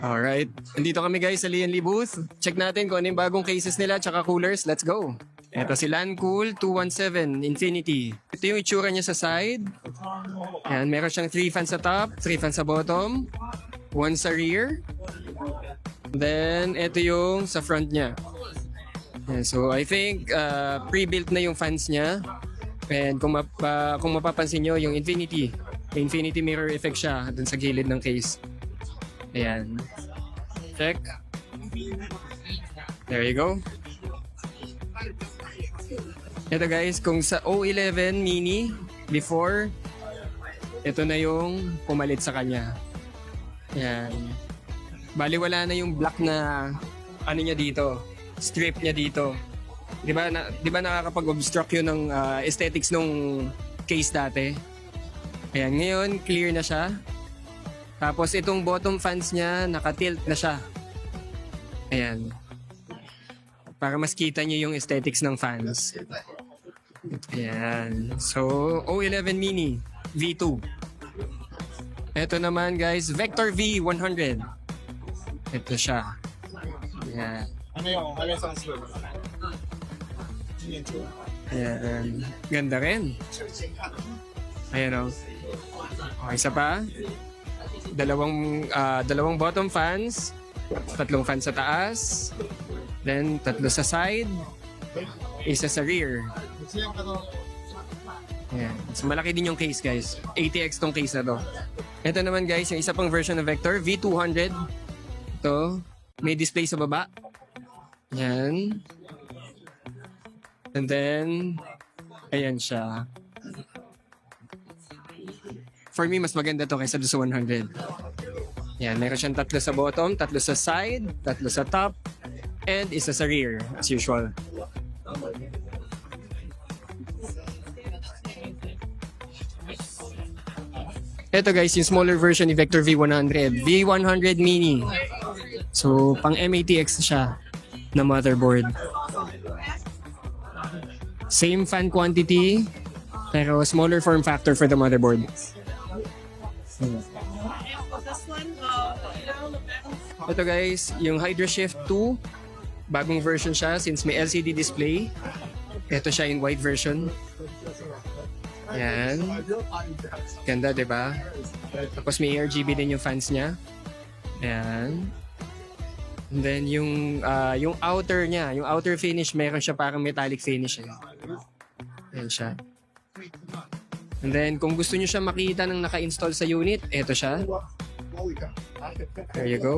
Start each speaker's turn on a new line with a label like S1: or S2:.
S1: Alright, andito kami guys sa Lianli booth. Check natin kung ano yung bagong cases nila tsaka coolers. Let's go! Ito si Lancool 217 Infinity. Ito yung itsura niya sa side. Ayan, meron siyang 3 fans sa top, 3 fans sa bottom, 1 sa rear. Then, ito yung sa front niya. Ayan, so, I think pre-built na yung fans niya. And kung mapapansin nyo, yung Infinity mirror effect siya dun sa gilid ng case. Ayan. Check. There you go. Ito guys, kung sa O11 Mini before, ito na yung pumalit sa kanya. Ayan. Bali wala na yung black na ano niya dito, strip niya dito. Di ba nakakapag-obstruct yun ng aesthetics nung case dati? Ayan, ngayon clear na siya. Tapos itong bottom fans niya, nakatilt na siya. Ayan. Para mas kita niyo yung aesthetics ng fans. Ayan. So, O11 Mini V2. Ito naman guys, Vector V100. Ito siya. Ayan.
S2: Ano yung sounds good?
S1: Ayan. Ganda rin. Ayan o. Okay, isa pa. Dalawang bottom fans, 3 fans sa taas, then 3 sa side, 1 sa rear. Ayan. So malaki din yung case guys. 80x tong case na to. Ito naman guys, yung isa pang version ng Vector, V200. Ito, may display sa baba. Ayan. And then, ayan siya. For me, mas maganda to kaysa sa 100. Yan, meron siyang 3 sa bottom, 3 sa side, 3 sa top, and 1 sa rear, as usual. Ito guys, yung smaller version ni Vector V100. V100 Mini. So, pang M80X siya na motherboard. Same fan quantity, pero smaller form factor for the motherboard. Ito guys, yung Hydra Shift 2, bagong version siya since may LCD display. Ito siya in white version. Ayan. Ganda, diba? Tapos may RGB din yung fans niya. Ayan. And then yung outer niya, yung outer finish, meron siya parang metallic finish. Ayan siya. And then, kung gusto nyo siya makita ng naka-install sa unit, eto siya. There you go.